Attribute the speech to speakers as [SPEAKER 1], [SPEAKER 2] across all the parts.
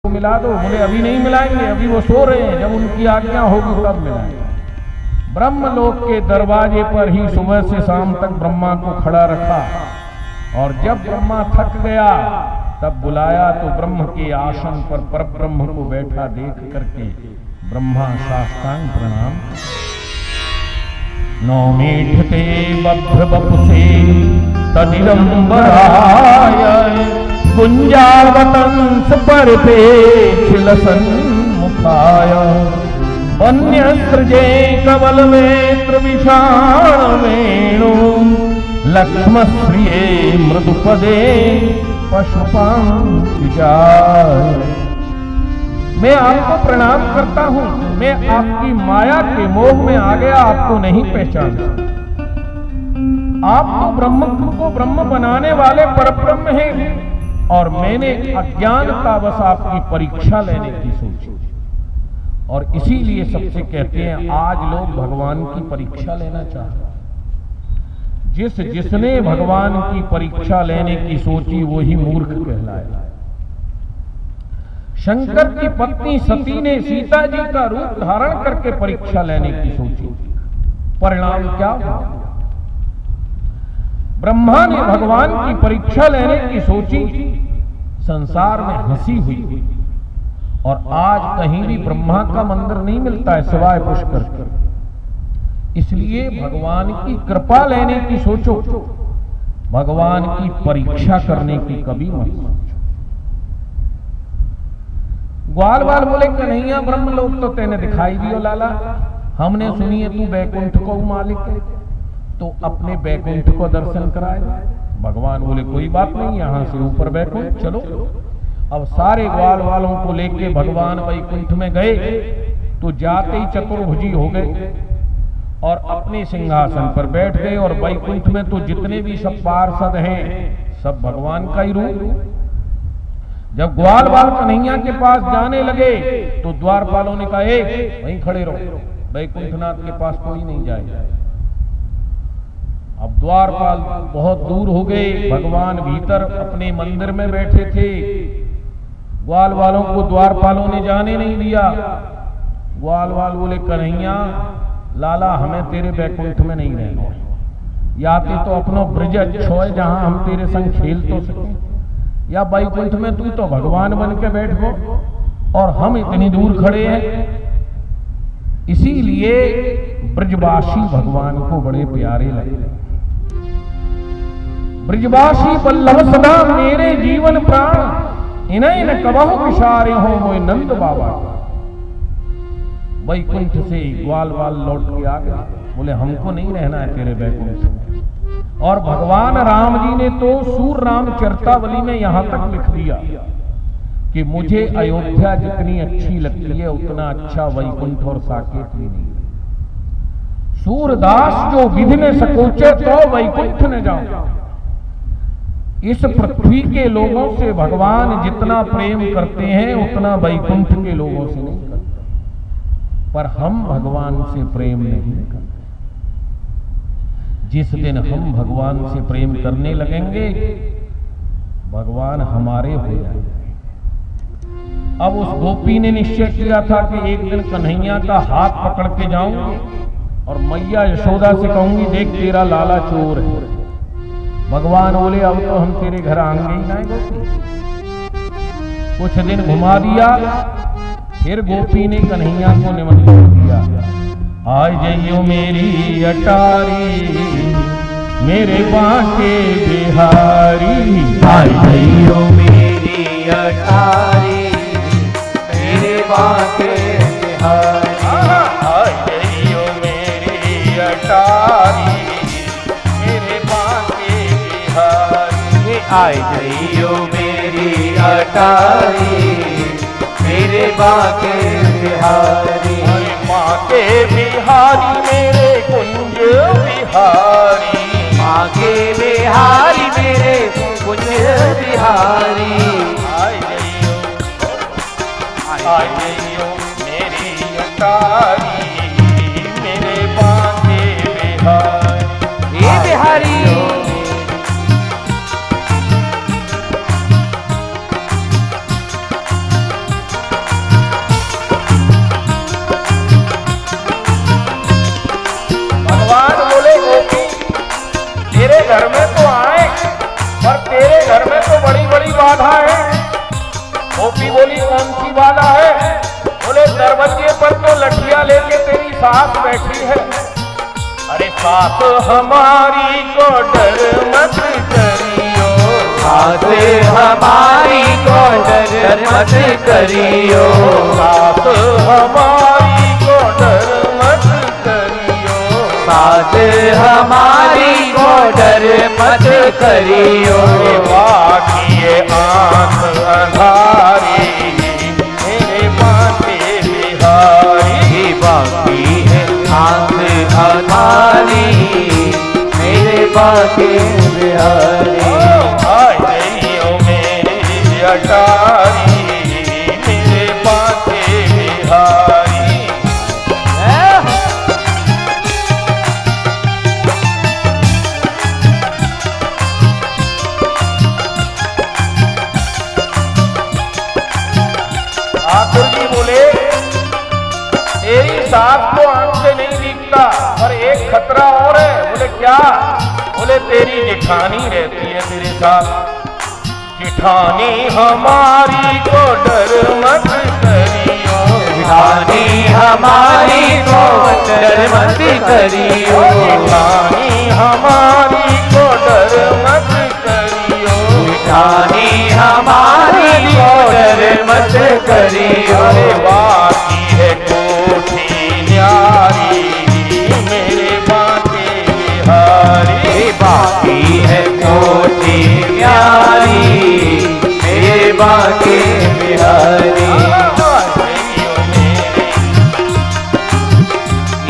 [SPEAKER 1] को मिला दो। बोले अभी नहीं मिलाएंगे, अभी वो सो रहे हैं, जब उनकी आज्ञा होगी तब मिलाएंगे। ब्रह्मलोक के दरवाजे पर ही सुबह से शाम तक ब्रह्मा को खड़ा रखा, और जब ब्रह्मा थक गया तब बुलाया तो ब्रह्म के आसन पर परब्रह्म को बैठा देख करके ब्रह्मा साष्टांग प्रणाम। नौमीठते बभ्र बपुसे तदिदंबराय गुंजावतंस पर पे खिलसन मुखाय वन्यसृजे कवल वेत्र विषाण वेणु लक्ष्मश्रिये मृदुपदे पशुपांतिजाय। मैं आपको प्रणाम करता हूं, मैं आपकी माया के मोह में आ गया, आपको नहीं पहचाना। आप तो ब्रह्म को ब्रह्म बनाने वाले परब्रह्म हैं, और मैंने अज्ञानतावश आपकी परीक्षा लेने की सोची, और इसीलिए सबसे कहते हैं आज लोग भगवान की परीक्षा लेना चाहते हैं। जिसने भगवान की परीक्षा लेने की सोची वही मूर्ख कहलाया। शंकर की पत्नी सती ने सीता जी का रूप धारण करके परीक्षा लेने की सोची, परिणाम क्या हुआ? ब्रह्मा ने भगवान की परीक्षा लेने की सोची, संसार में हंसी हुई, और आज कहीं भी ब्रह्मा का मंदिर नहीं मिलता है सिवाय पुष्कर के। इसलिए भगवान की कृपा लेने की सोचो, भगवान की परीक्षा करने की कभी मत सोचो। ग्वाल बाल बोले कन्हैया ब्रह्मलोक तो तेने दिखाई दियो लाला, हमने सुनी है तू बैकुंठ को मालिक है, तो अपने बैकुंठ को दर्शन कराए। भगवान बोले कोई बात नहीं, यहां से ऊपर बैकुंठ चलो। अब सारे ग्वाल वालों को लेके भगवान वैकुंठ में गए, तो जाते ही चतुर्भुजी हो गए और अपने सिंहासन पर बैठ गए। और वैकुंठ में तो जितने भी सब पार्षद हैं सब भगवान का ही रूप। जब ग्वाल बाल कन्हैया के पास जाने लगे तो द्वारपालों ने कहा वहीं खड़े रहो, वैकुंठनाथ के पास कोई नहीं जाए। अब द्वारपाल बहुत दूर हो गए, भगवान भीतर अपने मंदिर में बैठे थे। ग्वाल वालों को द्वारपालों ने जाने नहीं दिया। ग्वाल वाल बोले कन्हैया लाला हमें तेरे बैकुंठ में नहीं रहना, याते तो अपनो ब्रज अच्छो है जहां हम तेरे संग खेल तो सकें, या बैकुंठ में तू तो भगवान बन के बैठ गो और हम इतनी दूर खड़े हैं। इसीलिए ब्रजवासी भगवान को बड़े प्यारे लगे। ब्रजवासी वल्लभ सदा मेरे जीवन प्राण, इन्हें न कबहु विसारे हो मोए नंद बाबा। वैकुंठ से ग्वाल वाल लौट के आ गए, बोले हमको नहीं रहना है तेरे बैकुंठ में। और भगवान राम जी ने तो सूर राम चरितावली में यहां तक लिख दिया कि मुझे अयोध्या जितनी अच्छी लगती है उतना अच्छा वैकुंठ और साकेत भी नहीं। सूरदास जो विधि में सकोचे तो वैकुंठ न जाऊं। इस पृथ्वी के लोगों से भगवान जितना प्रेम करते हैं उतना वैकुंठ के लोगों से नहीं करते। पर हम भगवान से प्रेम नहीं करते। जिस दिन हम भगवान से प्रेम करने लगेंगे भगवान हमारे हो जाएंगे। अब उस गोपी ने निश्चय किया था कि एक दिन कन्हैया का हाथ पकड़ के जाऊंगी और मैया यशोदा से कहूंगी देख तेरा लाला चोर है। भगवान बोले अब तो हम तेरे घर आएंगे ही ना। कुछ दिन घुमा दिया, फिर गोपी ने कन्हैया को निमंत्रण दिया, आज जइयो मेरी अटारी मेरे बांके बिहारी।
[SPEAKER 2] आज जइयो मेरी अटारी मेरे बांके बिहारी।
[SPEAKER 1] आज जइयो मेरी अटारी मेरे बांके बिहारी।
[SPEAKER 2] आज जइयो मेरी अटारी मेरे बांके बिहारी।
[SPEAKER 1] बांके बिहारी मेरे कुंज बिहारी।
[SPEAKER 2] बांके बिहारी मेरे कुंज बिहारी।
[SPEAKER 1] आए जइयो मेरी अटारी मेरे बांके बिहारी।
[SPEAKER 2] ये बिहारी
[SPEAKER 1] गोपी बोली कौन सी वाला है? बोले दरवाजे पर तो लठिया लेके तेरी सास बैठी है। अरे सास हमारी को डर मत करियो,
[SPEAKER 2] सास हमारी को डर मत करियो,
[SPEAKER 1] सास हमारी को डर मत करियो,
[SPEAKER 2] सास हमारी को डर मत करियो।
[SPEAKER 1] बाकी ये आंख अंधारी मेरे बाटे बिहारी,
[SPEAKER 2] बाकी है आंख अंधारी मेरे बाके बिहारी।
[SPEAKER 1] आए नहीं मेरी अटारी मेरे बाटे बिहारी। ठाकुर जी बोले तेरी सास को आंख से नहीं दिखता, पर एक खतरा और है। बोले क्या? बोले तेरी जेठानी रहती है तेरे साथ। जेठानी हमारी को डर मत करियो,
[SPEAKER 2] जेठानी हमारी को डर मत करियो,
[SPEAKER 1] जेठानी हमारी को डर मत करियो,
[SPEAKER 2] जेठानी हमारी को डर मत करियो।
[SPEAKER 1] अरे बाकी है कोठी न्यारी मेरे बाटे बिहारी,
[SPEAKER 2] बाकी है कोठी प्यारी मेरे बाके बिहारी।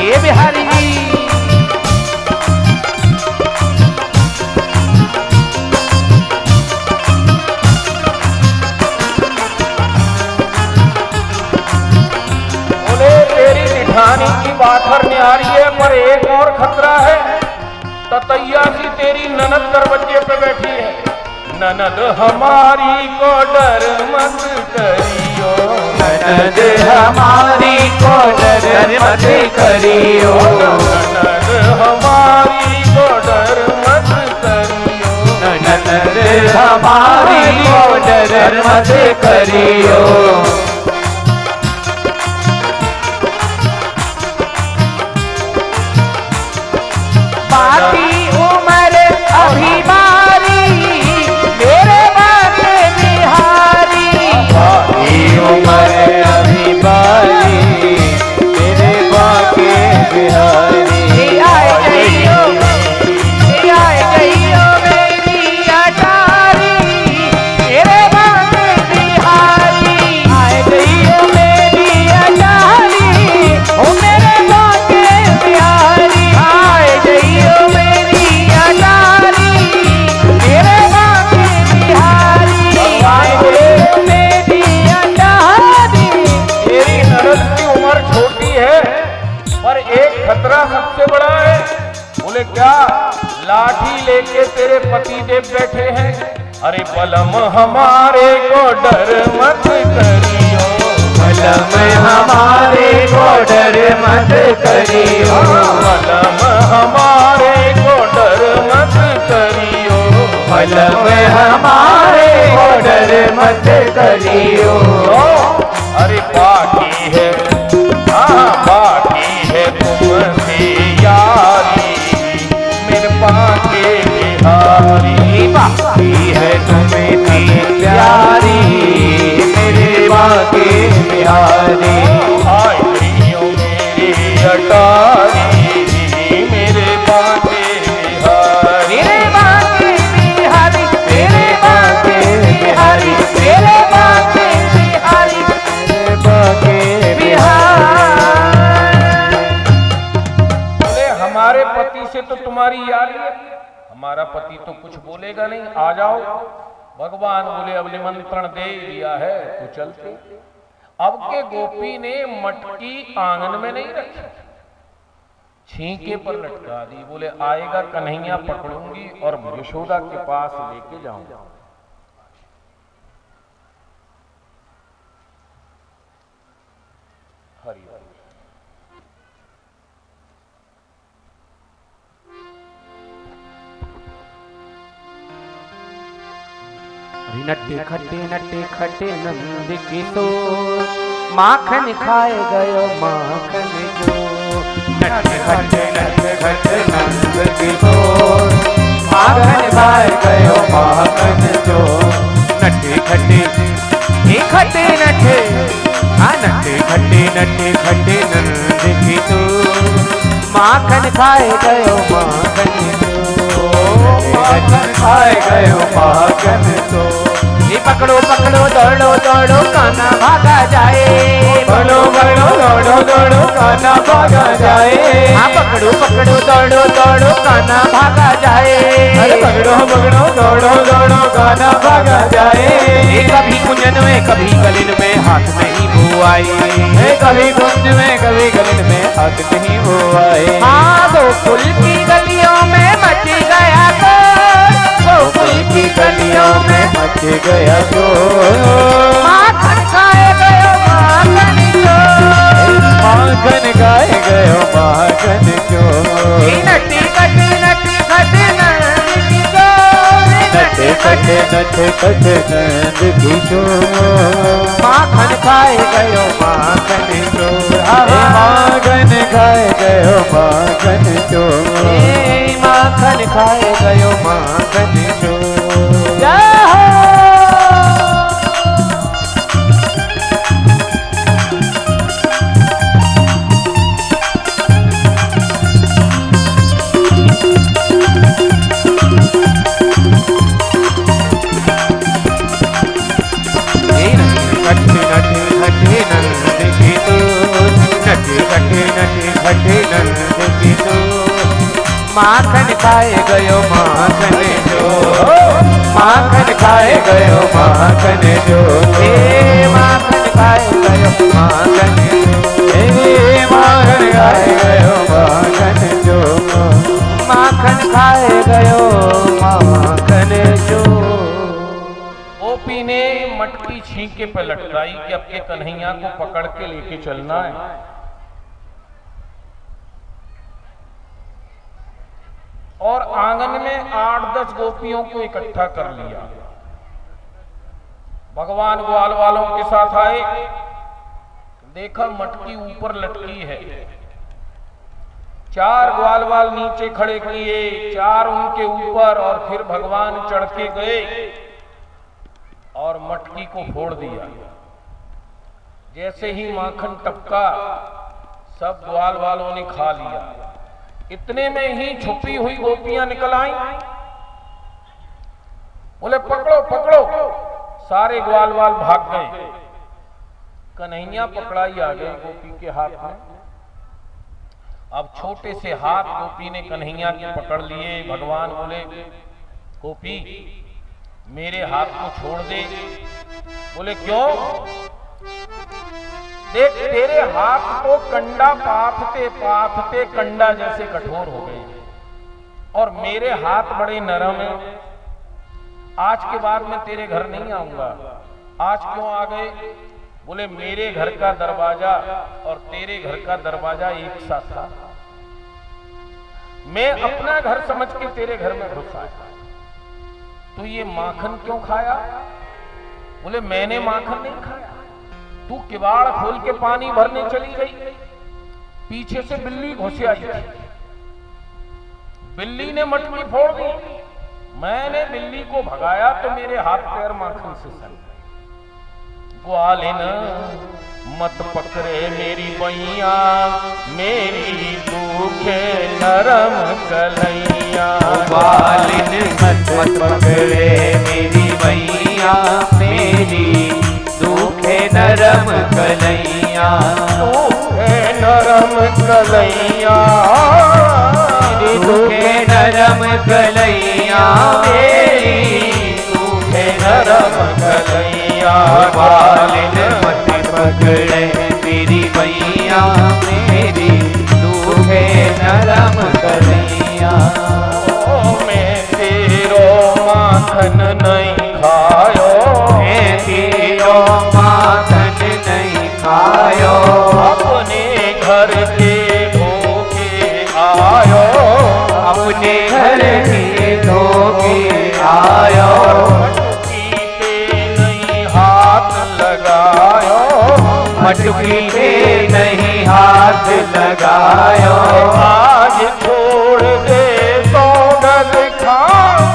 [SPEAKER 2] ये बिहारी
[SPEAKER 1] बोले तेरी जेठानी की बात न्यारी है, पर एक और खतरा है। ततैया सी तेरी ननद दरवाजे पे बैठी है। ननद हमारी को डर मत करियो,
[SPEAKER 2] ननद हमारी को डर मत करियो,
[SPEAKER 1] ननद हमारी को डर मत करियो,
[SPEAKER 2] ननद हमारी को डर मत करियो। बाकी उम्र अभी बारी मेरे बाके बिहारी, बाकी उम्र अभी बारी मेरे बाके बिहारी। आए गईयो मेरी अटारी मेरे बाके बिहारी, आए गईयो मेरी अटारी ओ मेरे बाके बिहारी, आए गईयो मेरी अटारी मेरे बाके बिहारी, आए गईयो मेरी अटारी।
[SPEAKER 1] तेरी ननद की उम्र छोटी है, पर एक खतरा सबसे बड़ा है। बोले क्या? लाठी लेके तेरे पति देव बैठे हैं। अरे बलम हमारे को डर मत करियो,
[SPEAKER 2] बलम हमारे को डर मत करियो,
[SPEAKER 1] बलम हमारे को डर मत करियो,
[SPEAKER 2] बलम हमारे को डर मत करियो।
[SPEAKER 1] अरे बाकी है, हाँ बाकी है तुमसे यारी मेरे बाके बिहारी,
[SPEAKER 2] बाकी है तुम्हें प्यारी मेरे बाके बिहारी।
[SPEAKER 1] आए प्रियो मेरी अटारी मेरे बाके बिहारी,
[SPEAKER 2] मेरे बाके बिहारी मेरे बाके बिहारी मेरे बाके बिहारी मेरे बाके बिहारी।
[SPEAKER 1] बोले हमारे पति से तो तुम्हारी यारी है, हमारा पति तो कुछ बोलेगा नहीं, आ जाओ। भगवान बोले अब निमंत्रण दे दिया है तो चलते। अब के गोपी ने मटकी आंगन में नहीं रखी, छींके पर लटका दी। बोले आएगा कन्हैया पकड़ूंगी और यशोदा के पास लेके जाऊंगा। हरि हरि।
[SPEAKER 2] नटे खटे नंद किशोर, माखन खाए गयो माखन जो। नटे खटे नंद किशोर, माखन खाए गयो माखन जो। नटे खटे नटे नंद किशोर, माखन खाए गयो माखन जो। माखन खाए गयो माखन जो। ये पकड़ो दौड़ो काना भागा जाए। दौड़ो काना भागा जाए। हाँ पकड़ो दौड़ो काना भागा जाए। अरे पकड़ो दौड़ो काना भागा जाए। ये कभी कुंजन में कभी गलिन में हाथ नहीं बुआई। कभी कुंज में कभी गलिन में हाथ नहीं बुआई। हाँ गोकुल की गलियों में मच गया गोकुल की गलियों में मच गया जो। माखन खाए गयो माखन जो। माखन खाए गयो माखन जो। नटी खटे नंद किशोर, माखन खाए गयो माखन जो। माखन खाए गयो माखन जो। माखन खाए गयो माखन जो। माखन खाए गयो माखन जो। माखन खाए गयो माखन जो। माखन खाए गयो माखन जो। माखन खाए गयो माखन जो। माखन खाए गयो माखन जो।
[SPEAKER 1] गोपी ने मटकी छींके पे लटकाई कि अब के कन्हैया को पकड़ के लेके चलना है। और आंगन में 8-10 गोपियों को इकट्ठा कर लिया। भगवान ग्वाल वालों के साथ आए, देखा मटकी ऊपर लटकी है। 4 ग्वाल वाल नीचे खड़े किए, 4 उनके ऊपर, और फिर भगवान चढ़ के गए और मटकी को फोड़ दिया। जैसे ही माखन टपका सब ग्वाल वालों ने खा लिया। इतने में ही छुपी हुई गोपियां निकल आई, बोले पकड़ो। सारे ग्वाल वाल भाग गए। कन्हैया पकड़ाई आ गई गोपी के हाथ में। अब छोटे से हाथ गोपी ने कन्हैया के पकड़ लिए। भगवान बोले गोपी मेरे हाथ को छोड़ दे। बोले क्यों? देख तेरे हाथ तो कंडा पाथते कंडा जैसे कठोर हो गए, और मेरे हाथ बड़े नरम हैं। आज के बाद मैं तेरे घर नहीं आऊंगा। आज क्यों आ गए? बोले मेरे घर का दरवाजा और तेरे घर का दरवाजा एक सा था। मैं अपना घर समझ के तेरे घर में घुस आया। तो ये माखन क्यों खाया? बोले मैंने माखन नहीं खाया। तू किवाड़ खोल के पानी भरने चली गई, पीछे से बिल्ली घुस आई। बिल्ली ने मटकी फोड़ दी। मैंने बिल्ली को भगाया तो मेरे हाथ पैर माखन से सन। ग्वालिन मत पकड़े मेरी बैया, मेरी दुखे नरम कलैया।
[SPEAKER 2] ग्वालिन मत पकड़े मेरी बैया, मेरी दुखे नरम कलैया।
[SPEAKER 1] दुखे नरम कलैया,
[SPEAKER 2] दुखे नरम कलैया, मेरी दुखे नरम कलैया। ग्वालिन मत पकड़े मेरी बैया, मेरी दुखे नरम कलैया।
[SPEAKER 1] मैं तेरो माखन नहीं खायो,
[SPEAKER 2] मैं तेरो माखन नहीं खायो।
[SPEAKER 1] अपने घर के भूखे आयो,
[SPEAKER 2] अपने घर के धोखे आयो।
[SPEAKER 1] मटकी पे
[SPEAKER 2] मटकी पे नहीं हाथ लगायो।
[SPEAKER 3] आज छोड़ दे सौगंध खाऊं,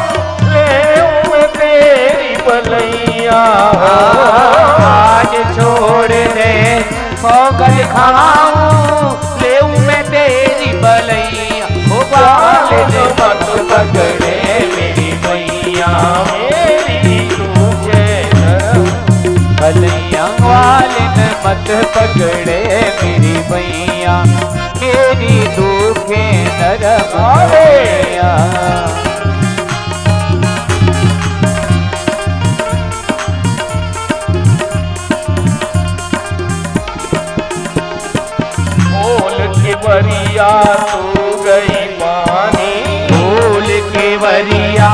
[SPEAKER 3] ले तेरी बलैया।
[SPEAKER 2] आज छोड़ दे सौगंध खाऊं, ले मैं तेरी बलैया। ओ ग्वालिन मत पकड़े मेरी मैया,
[SPEAKER 3] मेरी तुझे
[SPEAKER 2] बलैया। ग्वालिन मत पकड़े मेरी मैया, मेरी दुखे नरम मैया।
[SPEAKER 3] खोल के बरिया तू गई पानी,
[SPEAKER 2] खोल के वरिया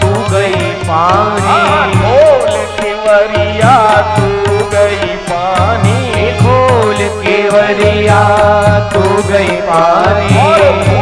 [SPEAKER 2] तू गई पानी।
[SPEAKER 3] खोल के बरिया तू गई पानी,
[SPEAKER 2] खोल के वरिया तू गई पानी।